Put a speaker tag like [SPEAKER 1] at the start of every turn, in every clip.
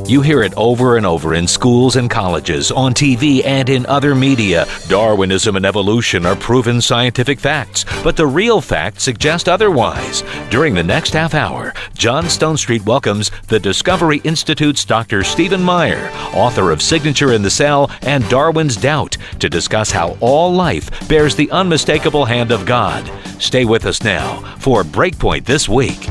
[SPEAKER 1] You hear it over and over in schools and colleges, on TV, and in other media. Darwinism and evolution are proven scientific facts, but the real facts suggest otherwise. During the next half hour, John Stonestreet welcomes the Discovery Institute's Dr. Stephen Meyer, author of Signature in the Cell and Darwin's Doubt, to discuss how all life bears the unmistakable hand of God. Stay with us now for Breakpoint This Week.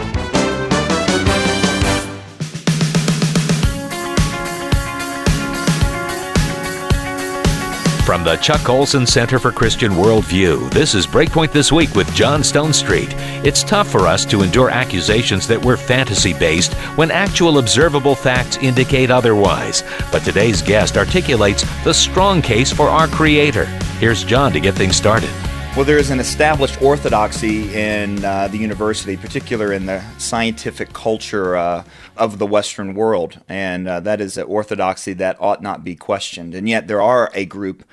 [SPEAKER 1] From the Chuck Colson Center for Christian Worldview, this is Breakpoint This Week with John Stonestreet. It's tough for us to endure accusations that we're fantasy-based when actual observable facts indicate otherwise. But today's guest articulates the strong case for our Creator. Here's John to get things started.
[SPEAKER 2] Well, there is an established orthodoxy in the university, particularly in the scientific culture of the Western world, and that is an orthodoxy that ought not be questioned. And yet there are a group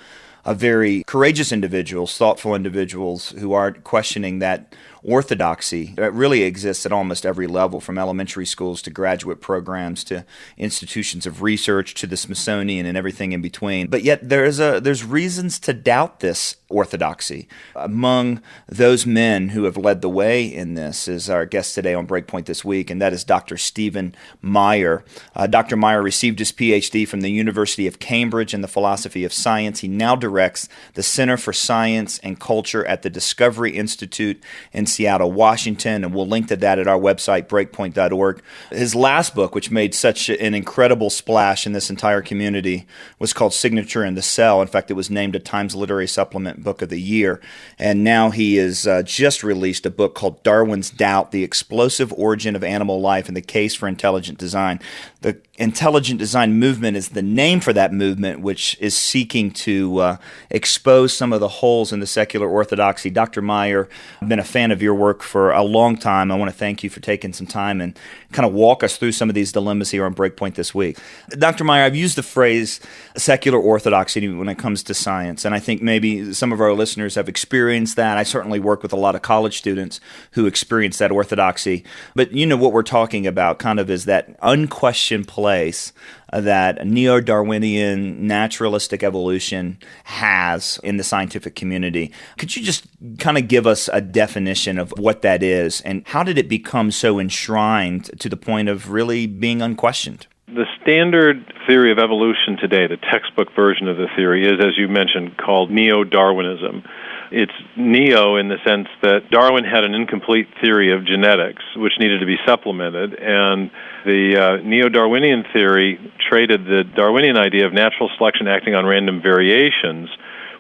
[SPEAKER 2] of very courageous individuals, thoughtful individuals who aren't questioning that orthodoxy. It really exists at almost every level, from elementary schools to graduate programs to institutions of research to the Smithsonian and everything in between. But yet there's reasons to doubt this orthodoxy. Among those men who have led the way in this is our guest today on Breakpoint This Week, and that is Dr. Stephen Meyer. Dr. Meyer received his PhD from the University of Cambridge in the philosophy of science. He now directs the Center for Science and Culture at the Discovery Institute in Seattle, Washington, and we'll link to that at our website, breakpoint.org. His last book, which made such an incredible splash in this entire community, was called Signature in the Cell. In fact, it was named a Times Literary Supplement Book of the Year. And now he has just released a book called Darwin's Doubt, The Explosive Origin of Animal Life and the Case for Intelligent Design. The Intelligent Design movement is the name for that movement, which is seeking to expose some of the holes in the secular orthodoxy. Dr. Meyer, I've been a fan of your work for a long time. I want to thank you for taking some time and kind of walk us through some of these dilemmas here on Breakpoint This Week. Dr. Meyer, I've used the phrase secular orthodoxy when it comes to science, and I think maybe some of our listeners have experienced that. I certainly work with a lot of college students who experience that orthodoxy. But you know what we're talking about kind of is that unquestioned place that NeoDarwinian naturalistic evolution has in the scientific community. Could you just kind of give us a definition of what that is, and how did it become so enshrined to the point of really being unquestioned?
[SPEAKER 3] The standard theory of evolution today, the textbook version of the theory, is, as you mentioned, called NeoDarwinism. It's neo in the sense that Darwin had an incomplete theory of genetics, which needed to be supplemented, and the neo-Darwinian theory traded the Darwinian idea of natural selection acting on random variations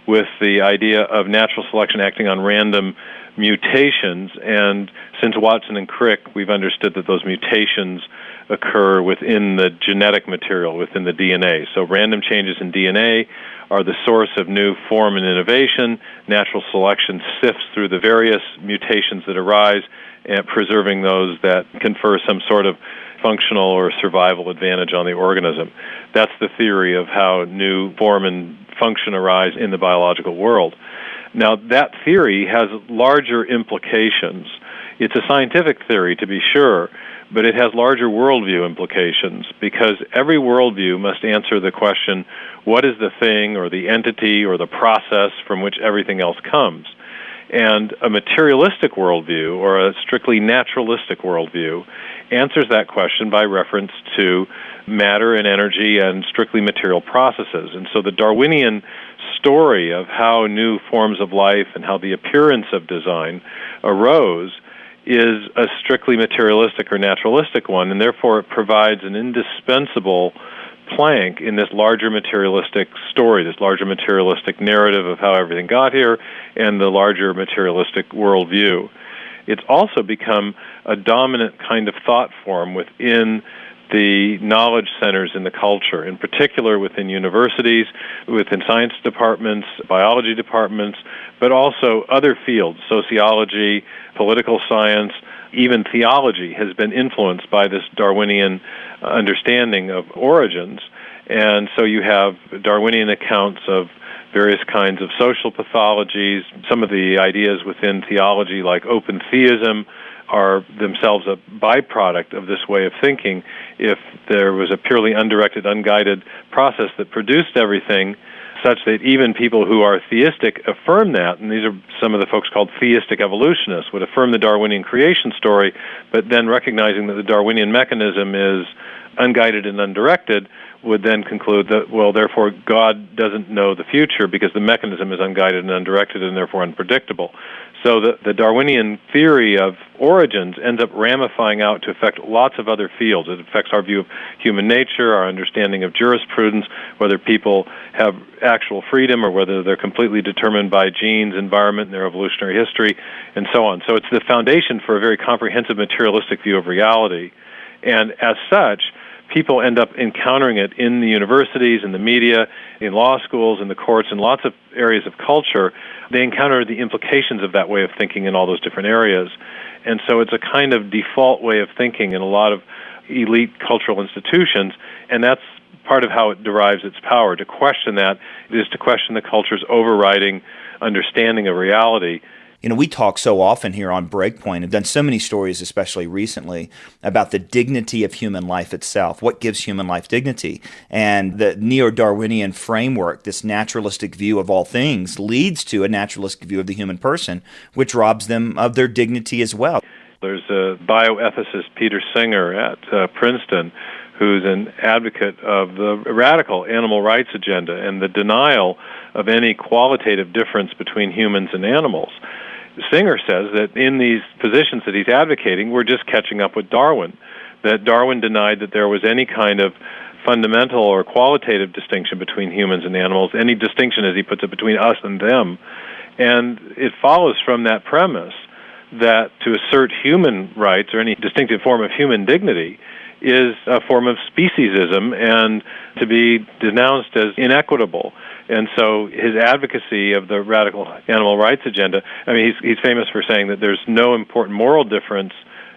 [SPEAKER 3] with the idea of natural selection acting on random mutations. And since Watson and Crick, we've understood that those mutations occur within the genetic material, within the DNA. So random changes in DNA are the source of new form and innovation. Natural selection sifts through the various mutations that arise, and preserving those that confer some sort of functional or survival advantage on the organism. That's the theory of how new form and function arise in the biological world. Now, that theory has larger implications. It's a scientific theory, to be sure, but it has larger worldview implications, because every worldview must answer the question, what is the thing or the entity or the process from which everything else comes? And a materialistic worldview or a strictly naturalistic worldview answers that question by reference to matter and energy and strictly material processes. And so the Darwinian story of how new forms of life and how the appearance of design arose is a strictly materialistic or naturalistic one, and therefore it provides an indispensable plank in this larger materialistic story, this larger materialistic narrative of how everything got here and the larger materialistic worldview. It's also become a dominant kind of thought form within the knowledge centers in the culture, in particular within universities, within science departments, biology departments, but also other fields, sociology, political science, even theology has been influenced by this Darwinian understanding of origins. And so you have Darwinian accounts of various kinds of social pathologies, some of the ideas within theology like open theism, are themselves a byproduct of this way of thinking. If there was a purely undirected, unguided process that produced everything, such that even people who are theistic affirm that, and these are some of the folks called theistic evolutionists, would affirm the Darwinian creation story, but then recognizing that the Darwinian mechanism is unguided and undirected, would then conclude that, well, therefore God doesn't know the future because the mechanism is unguided and undirected and therefore unpredictable. So the Darwinian theory of origins ends up ramifying out to affect lots of other fields. It affects our view of human nature, our understanding of jurisprudence, whether people have actual freedom or whether they're completely determined by genes, environment, and their evolutionary history, and so on. So it's the foundation for a very comprehensive materialistic view of reality. And as such, people end up encountering it in the universities, in the media, in law schools, in the courts, in lots of areas of culture. They encounter the implications of that way of thinking in all those different areas. And so it's a kind of default way of thinking in a lot of elite cultural institutions, and that's part of how it derives its power. To question that is to question the culture's overriding understanding of reality.
[SPEAKER 2] You know, we talk so often here on Breakpoint, have done so many stories, especially recently, about the dignity of human life itself, what gives human life dignity. And the Neo-Darwinian framework, this naturalistic view of all things, leads to a naturalistic view of the human person, which robs them of their dignity as well.
[SPEAKER 3] There's a bioethicist, Peter Singer, at Princeton, who's an advocate of the radical animal rights agenda and the denial of any qualitative difference between humans and animals. Singer says that in these positions that he's advocating, we're just catching up with Darwin, that Darwin denied that there was any kind of fundamental or qualitative distinction between humans and animals, any distinction, as he puts it, between us and them. And it follows from that premise that to assert human rights or any distinctive form of human dignity is a form of speciesism and to be denounced as inequitable. And so his advocacy of the radical animal rights agenda, I mean, he's famous for saying that there's no important moral difference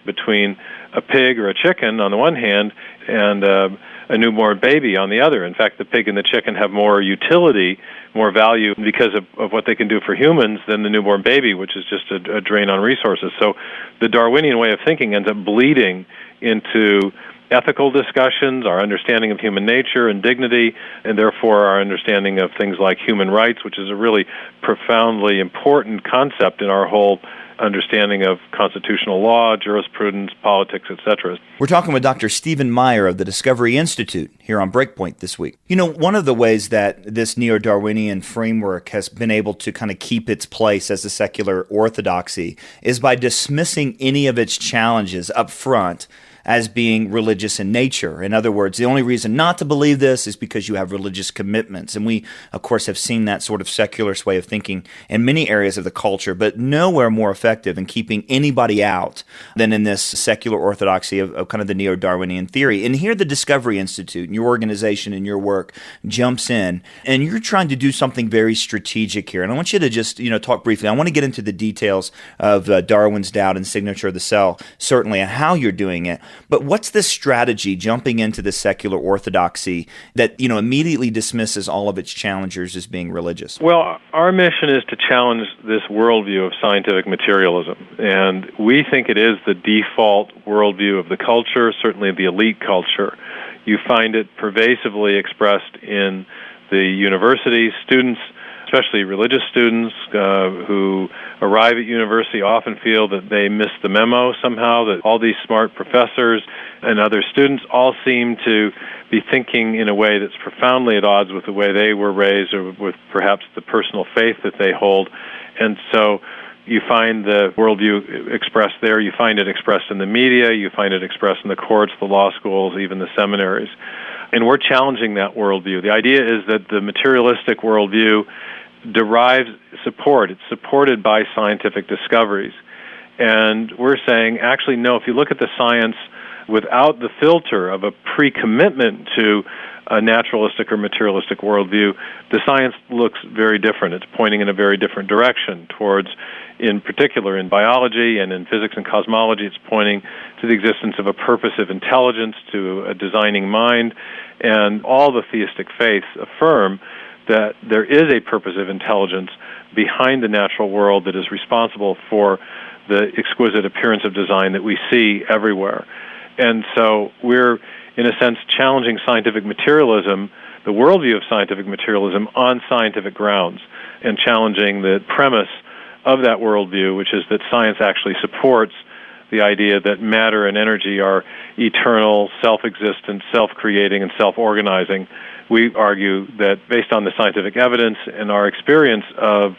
[SPEAKER 3] between a pig or a chicken on the one hand and a newborn baby on the other. In fact, the pig and the chicken have more utility, more value because of what they can do for humans than the newborn baby, which is just a drain on resources. So the Darwinian way of thinking ends up bleeding into ethical discussions, our understanding of human nature and dignity, and therefore our understanding of things like human rights, which is a really profoundly important concept in our whole understanding of constitutional law, jurisprudence, politics, etc.
[SPEAKER 2] We're talking with Dr. Stephen Meyer of the Discovery Institute here on Breakpoint this week. You know, one of the ways that this Neo-Darwinian framework has been able to kind of keep its place as a secular orthodoxy is by dismissing any of its challenges up front as being religious in nature. In other words, the only reason not to believe this is because you have religious commitments. And we, of course, have seen that sort of secularist way of thinking in many areas of the culture, but nowhere more effective in keeping anybody out than in this secular orthodoxy of kind of the Neo-Darwinian theory. And here the Discovery Institute and your organization and your work jumps in, and you're trying to do something very strategic here. And I want you to just, talk briefly. I want to get into the details of Darwin's doubt and signature of the cell, certainly, and how you're doing it. But what's the strategy jumping into the secular orthodoxy that, immediately dismisses all of its challengers as being religious?
[SPEAKER 3] Well, our mission is to challenge this worldview of scientific materialism. And we think it is the default worldview of the culture, certainly the elite culture. You find it pervasively expressed in the universities. Students, especially religious students who arrive at university, often feel that they miss the memo somehow, that all these smart professors and other students all seem to be thinking in a way that's profoundly at odds with the way they were raised or with perhaps the personal faith that they hold. And so you find the worldview expressed there, you find it expressed in the media, you find it expressed in the courts, the law schools, even the seminaries. And we're challenging that worldview. The idea is that the materialistic worldview derives support. It's supported by scientific discoveries. And we're saying, actually, no, if you look at the science without the filter of a pre-commitment to a naturalistic or materialistic worldview, the science looks very different. It's pointing in a very different direction towards, in particular, in biology and in physics and cosmology, it's pointing to the existence of a purposive intelligence, to a designing mind, and all the theistic faiths affirm that there is a purposive intelligence behind the natural world that is responsible for the exquisite appearance of design that we see everywhere. And so we're, in a sense, challenging scientific materialism, the worldview of scientific materialism, on scientific grounds, and challenging the premise of that worldview, which is that science actually supports the idea that matter and energy are eternal, self-existent, self-creating, and self-organizing. We argue that based on the scientific evidence and our experience of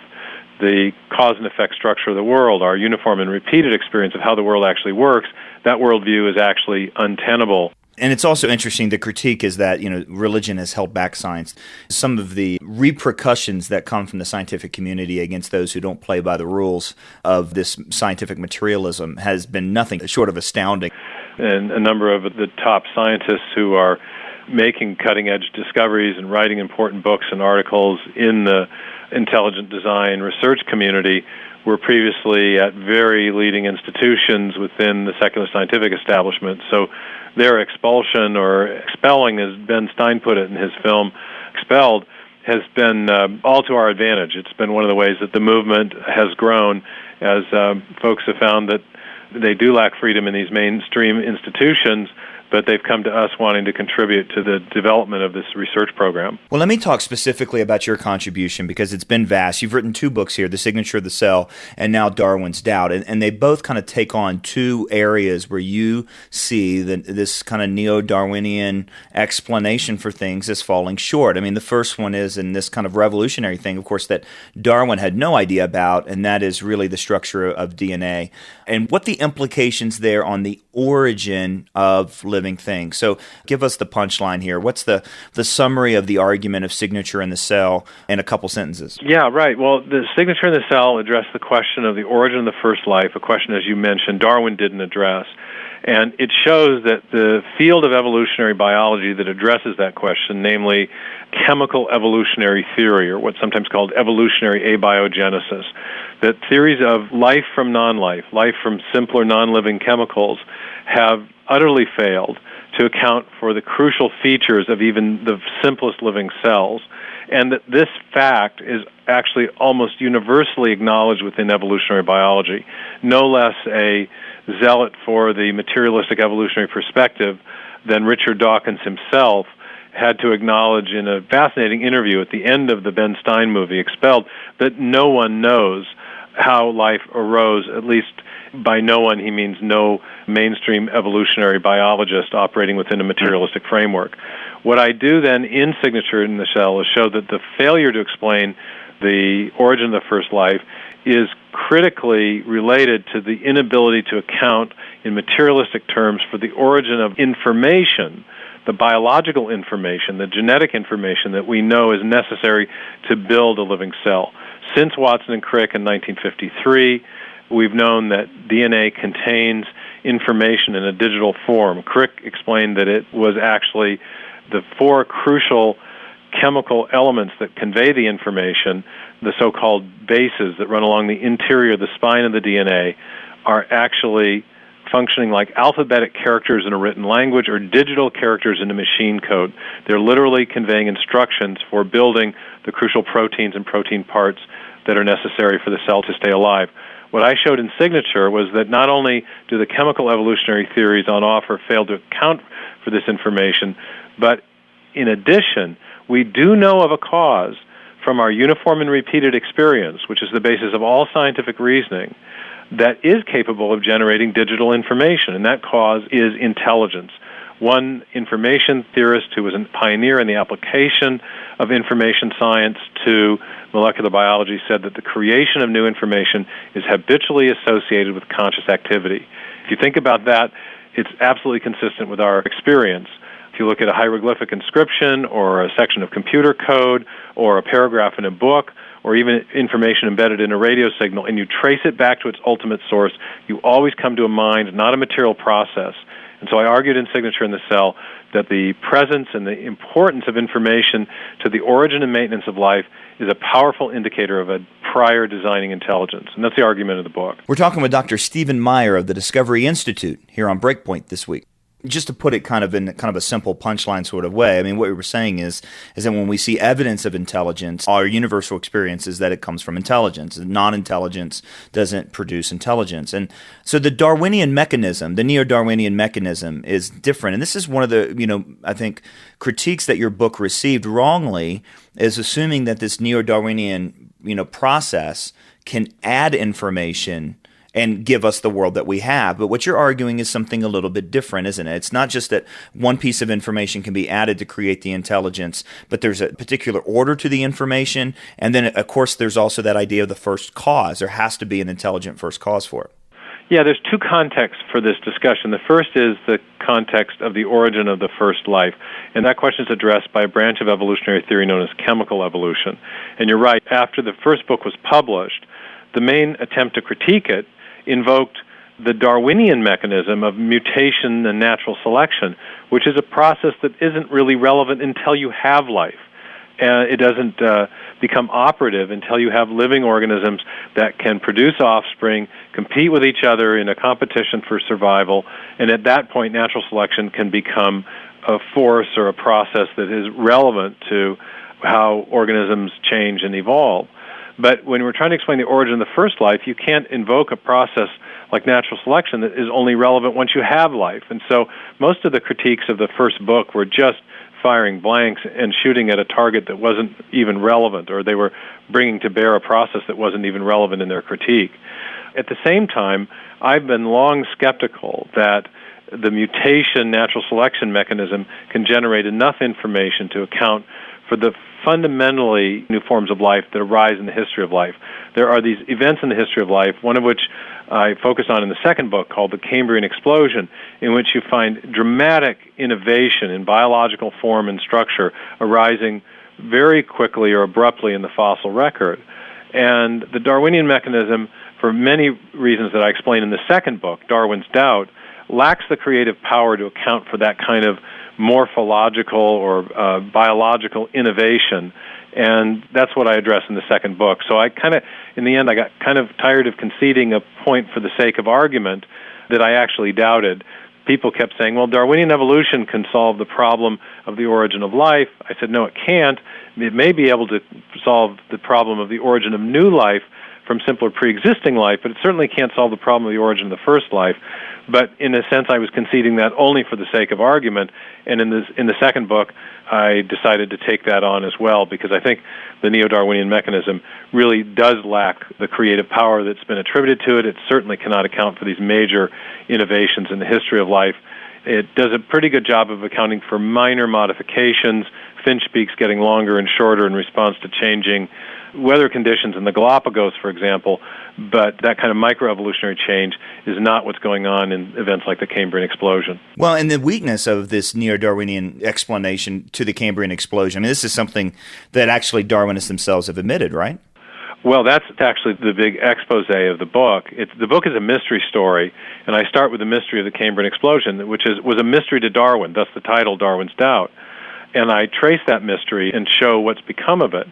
[SPEAKER 3] the cause and effect structure of the world, our uniform and repeated experience of how the world actually works, that worldview is actually untenable.
[SPEAKER 2] And it's also interesting, the critique is that, religion has held back science. Some of the repercussions that come from the scientific community against those who don't play by the rules of this scientific materialism has been nothing short of astounding.
[SPEAKER 3] And a number of the top scientists who are making cutting-edge discoveries and writing important books and articles in the intelligent design research community were previously at very leading institutions within the secular scientific establishment. So their expulsion, or expelling, as Ben Stein put it in his film Expelled, has been all to our advantage. It's been one of the ways that the movement has grown, as folks have found that they do lack freedom in these mainstream institutions, but they've come to us wanting to contribute to the development of this research program.
[SPEAKER 2] Well, let me talk specifically about your contribution, because it's been vast. You've written 2 books here, The Signature of the Cell and now Darwin's Doubt, and they both kind of take on 2 areas where you see this kind of neo-Darwinian explanation for things as falling short. I mean, the first one is in this kind of revolutionary thing, of course, that Darwin had no idea about, and that is really the structure of DNA, and what the implications there on the origin of living things. So give us the punchline here. What's the summary of the argument of Signature in the Cell in a couple sentences?
[SPEAKER 3] Yeah, right. Well, the Signature in the Cell addressed the question of the origin of the first life, a question, as you mentioned, Darwin didn't address. And it shows that the field of evolutionary biology that addresses that question, namely chemical evolutionary theory, or what's sometimes called evolutionary abiogenesis, that theories of life from non-life, life from simpler non-living chemicals, have utterly failed to account for the crucial features of even the simplest living cells, and that this fact is actually almost universally acknowledged within evolutionary biology. No less a zealot for the materialistic evolutionary perspective than Richard Dawkins himself had to acknowledge in a fascinating interview at the end of the Ben Stein movie, Expelled, that no one knows how life arose, at least by no one he means no mainstream evolutionary biologist operating within a materialistic framework. What I do then in Signature in the Cell is show that the failure to explain the origin of the first life is critically related to the inability to account in materialistic terms for the origin of information, the biological information, the genetic information that we know is necessary to build a living cell. Since Watson and Crick in 1953, we've known that DNA contains information in a digital form. Crick explained that it was actually the 4 crucial chemical elements that convey the information, the so-called bases that run along the interior, the spine of the DNA, are actually functioning like alphabetic characters in a written language or digital characters in a machine code. They're literally conveying instructions for building the crucial proteins and protein parts that are necessary for the cell to stay alive. What I showed in Signature was that not only do the chemical evolutionary theories on offer fail to account for this information, but in addition, we do know of a cause from our uniform and repeated experience, which is the basis of all scientific reasoning, that is capable of generating digital information, and that cause is intelligence. One information theorist who was a pioneer in the application of information science to molecular biology said that the creation of new information is habitually associated with conscious activity. If you think about that, it's absolutely consistent with our experience. If you look at a hieroglyphic inscription or a section of computer code or a paragraph in a book or even information embedded in a radio signal and you trace it back to its ultimate source, you always come to a mind, not a material process. And so I argued in Signature in the Cell that the presence and the importance of information to the origin and maintenance of life is a powerful indicator of a prior designing intelligence. And that's the argument of the book.
[SPEAKER 2] We're talking with Dr. Stephen Meyer of the Discovery Institute here on Breakpoint this week. just to put it kind of in kind of a simple punchline sort of way, I mean, what we were saying is that when we see evidence of intelligence, our universal experience is that it comes from intelligence. Non-intelligence doesn't produce intelligence. And so the Darwinian mechanism, the Neo-Darwinian mechanism is different. And this is one of the, I think, critiques that your book received wrongly, is assuming that this Neo-Darwinian, process can add information and give us the world that we have. But what you're arguing is something a little bit different, isn't it? It's not just that one piece of information can be added to create the intelligence, but there's a particular order to the information. And then, of course, there's also that idea of the first cause. There has to be an intelligent first cause for it.
[SPEAKER 3] Yeah, there's two contexts for this discussion. The first is the context of the origin of the first life, and that question is addressed by a branch of evolutionary theory known as chemical evolution. And you're right, after the first book was published, the main attempt to critique it invoked the Darwinian mechanism of mutation and natural selection, which is a process that isn't really relevant until you have life. It doesn't become operative until you have living organisms that can produce offspring, compete with each other in a competition for survival, and at that point natural selection can become a force or a process that is relevant to how organisms change and evolve. But when we're trying to explain the origin of the first life, you can't invoke a process like natural selection that is only relevant once you have life. And so most of the critiques of the first book were just firing blanks and shooting at a target that wasn't even relevant, or they were bringing to bear a process that wasn't even relevant in their critique. At the same time, I've been long skeptical that the mutation natural selection mechanism can generate enough information to account for the fundamentally new forms of life that arise in the history of life. There are these events in the history of life, one of which I focus on in the second book called the Cambrian Explosion, in which you find dramatic innovation in biological form and structure arising very quickly or abruptly in the fossil record. And the Darwinian mechanism, for many reasons that I explain in the second book, Darwin's Doubt, lacks the creative power to account for that kind of morphological or biological innovation, and that's what I address in the second book. So in the end, I got kind of tired of conceding a point for the sake of argument that I actually doubted. People kept saying, well, Darwinian evolution can solve the problem of the origin of life. I said, no, it can't. It may be able to solve the problem of the origin of new life from simpler pre-existing life, but it certainly can't solve the problem of the origin of the first life. But in a sense, I was conceding that only for the sake of argument, and in the second book, I decided to take that on as well, because I think the Neo-Darwinian mechanism really does lack the creative power that's been attributed to it. It certainly cannot account for these major innovations in the history of life. It does a pretty good job of accounting for minor modifications, finch beaks getting longer and shorter in response to changing weather conditions in the Galapagos, for example, but that kind of microevolutionary change is not what's going on in events like the Cambrian explosion.
[SPEAKER 2] Well, and the weakness of this Neo-Darwinian explanation to the Cambrian explosion, I mean, this is something that actually Darwinists themselves have admitted, right?
[SPEAKER 3] Well, that's actually the big expose of the book. The book is a mystery story, and I start with the mystery of the Cambrian explosion, which was a mystery to Darwin, thus the title, Darwin's Doubt. And I trace that mystery and show what's become of it.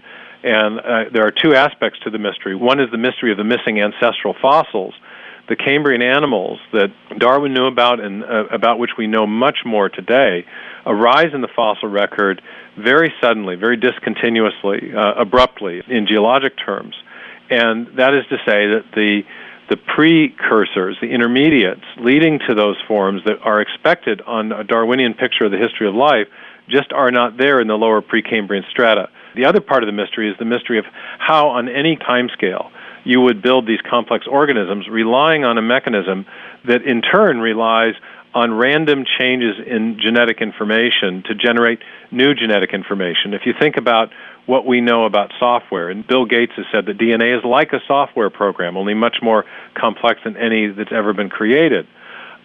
[SPEAKER 3] And there are two aspects to the mystery. One is the mystery of the missing ancestral fossils, the Cambrian animals that Darwin knew about and about which we know much more today, arise in the fossil record very suddenly, very discontinuously, abruptly in geologic terms. And that is to say that the precursors, the intermediates leading to those forms that are expected on a Darwinian picture of the history of life just are not there in the lower Precambrian strata. The other part of the mystery is the mystery of how, on any timescale, you would build these complex organisms relying on a mechanism that in turn relies on random changes in genetic information to generate new genetic information. If you think about what we know about software, and Bill Gates has said that DNA is like a software program, only much more complex than any that's ever been created.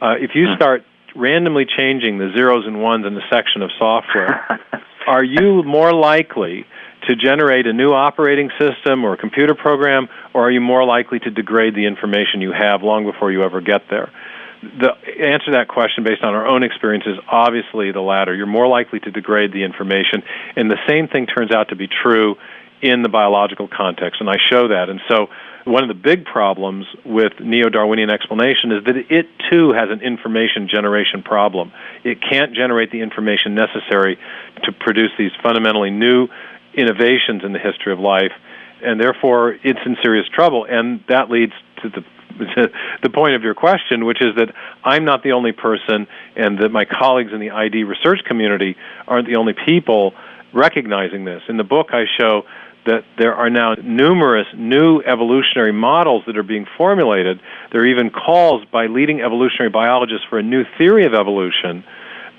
[SPEAKER 3] If you start randomly changing the zeros and ones in a section of software, are you more likely to generate a new operating system or a computer program, or are you more likely to degrade the information you have long before you ever get there? The answer to that question, based on our own experience, is obviously the latter. You're more likely to degrade the information, and the same thing turns out to be true in the biological context, and I show that. And so one of the big problems with neo-Darwinian explanation is that it, too, has an information generation problem. It can't generate the information necessary to produce these fundamentally new innovations in the history of life, and therefore it's in serious trouble. And that leads to the point of your question, which is that I'm not the only person, and that my colleagues in the ID research community aren't the only people recognizing this. In the book, I show that there are now numerous new evolutionary models that are being formulated. There are even calls by leading evolutionary biologists for a new theory of evolution,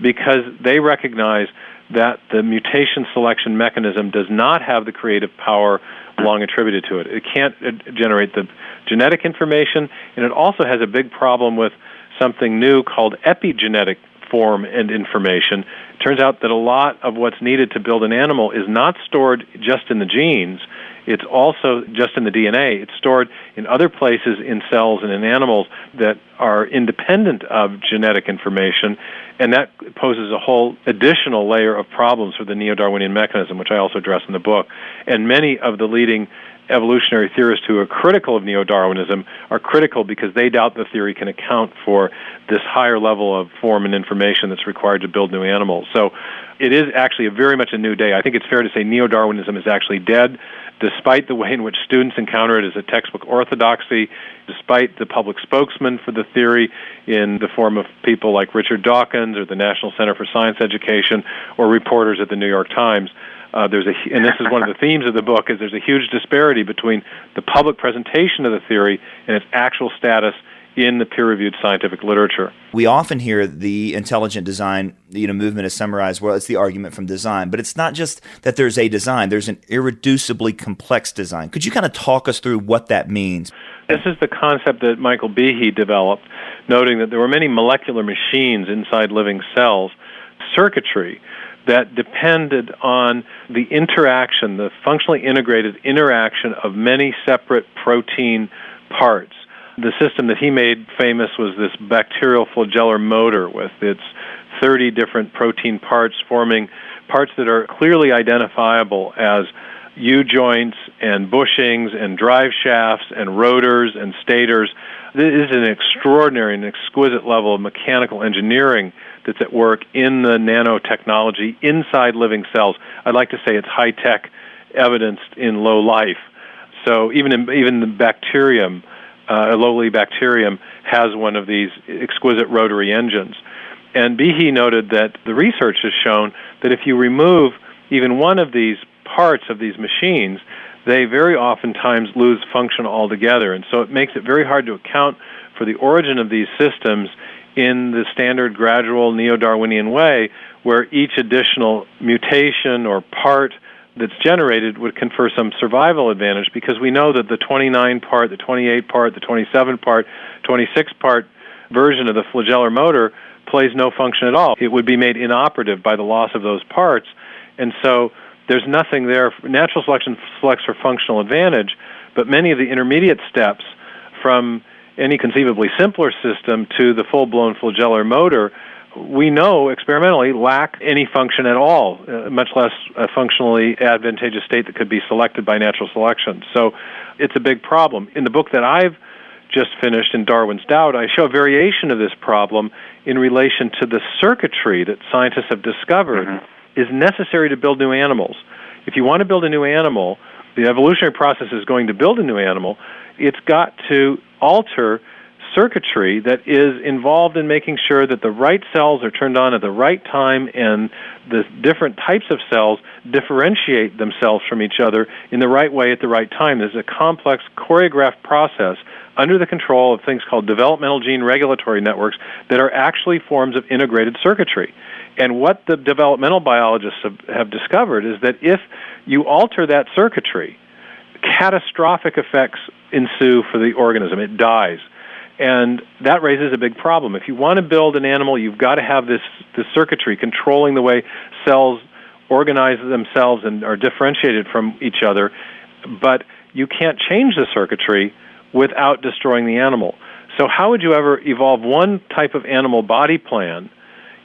[SPEAKER 3] because they recognize that the mutation selection mechanism does not have the creative power long attributed to it. It can't generate the genetic information, and it also has a big problem with something new called epigenetic form and information. It turns out that a lot of what's needed to build an animal is not stored just in the genes. It's also just in the DNA. It's stored in other places in cells and in animals that are independent of genetic information, and that poses a whole additional layer of problems for the neo-Darwinian mechanism, which I also address in the book. And many of the leading evolutionary theorists who are critical of neo-Darwinism are critical because they doubt the theory can account for this higher level of form and information that's required to build new animals. So it is actually very much a new day. I think it's fair to say neo-Darwinism is actually dead, despite the way in which students encounter it as a textbook orthodoxy, despite the public spokesman for the theory in the form of people like Richard Dawkins or the National Center for Science Education or reporters at the New York Times. And this is one of the themes of the book, is there's a huge disparity between the public presentation of the theory and its actual status in the peer-reviewed scientific literature.
[SPEAKER 2] We often hear the intelligent design movement is summarized, well, it's the argument from design. But it's not just that there's a design, there's an irreducibly complex design. Could you kind of talk us through what that means?
[SPEAKER 3] This is the concept that Michael Behe developed, noting that there were many molecular machines inside living cells, circuitry, that depended on the interaction, the functionally integrated interaction of many separate protein parts. The system that he made famous was this bacterial flagellar motor with its 30 different protein parts forming parts that are clearly identifiable as U-joints and bushings and drive shafts and rotors and stators. This is an extraordinary and exquisite level of mechanical engineering that's at work in the nanotechnology inside living cells. I'd like to say it's high-tech evidenced in low life. So even the bacterium, a lowly bacterium, has one of these exquisite rotary engines. And Behe noted that the research has shown that if you remove even one of these parts of these machines, they very oftentimes lose function altogether. And so it makes it very hard to account for the origin of these systems in the standard gradual neo-Darwinian way, where each additional mutation or part that's generated would confer some survival advantage, because we know that the 29-part, the 28-part, the 27-part, 26-part version of the flagellar motor plays no function at all. It would be made inoperative by the loss of those parts. And so there's nothing there. Natural selection selects for functional advantage, but many of the intermediate steps from any conceivably simpler system to the full-blown flagellar motor, we know experimentally lack any function at all, much less a functionally advantageous state that could be selected by natural selection. So it's a big problem. In the book that I've just finished, in Darwin's Doubt, I show a variation of this problem in relation to the circuitry that scientists have discovered is necessary to build new animals. If you want to build a new animal, the evolutionary process is going to build a new animal. It's got to alter circuitry that is involved in making sure that the right cells are turned on at the right time and the different types of cells differentiate themselves from each other in the right way at the right time. There's a complex choreographed process under the control of things called developmental gene regulatory networks that are actually forms of integrated circuitry. And what the developmental biologists have discovered is that if you alter that circuitry, catastrophic effects ensue for the organism. It dies. And that raises a big problem. If you want to build an animal, you've got to have this circuitry controlling the way cells organize themselves and are differentiated from each other. But you can't change the circuitry without destroying the animal. So how would you ever evolve one type of animal body plan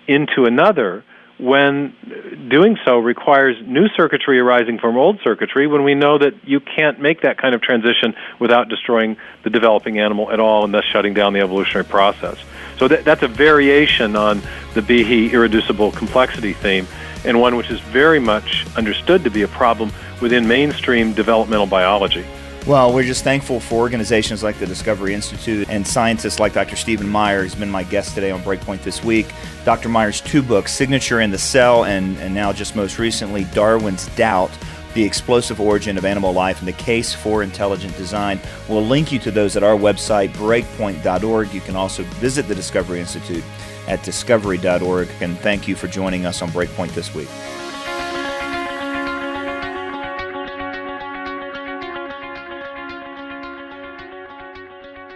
[SPEAKER 3] into another when doing so requires new circuitry arising from old circuitry, when we know that you can't make that kind of transition without destroying the developing animal at all and thus shutting down the evolutionary process. So that's a variation on the Behe irreducible complexity theme, and one which is very much understood to be a problem within mainstream developmental biology.
[SPEAKER 2] Well, we're just thankful for organizations like the Discovery Institute and scientists like Dr. Stephen Meyer, who's been my guest today on Breakpoint this week. Dr. Meyer's 2 books, Signature in the Cell, and now just most recently, Darwin's Doubt, The Explosive Origin of Animal Life and the Case for Intelligent Design. We'll link you to those at our website, breakpoint.org. You can also visit the Discovery Institute at discovery.org. And thank you for joining us on Breakpoint this week.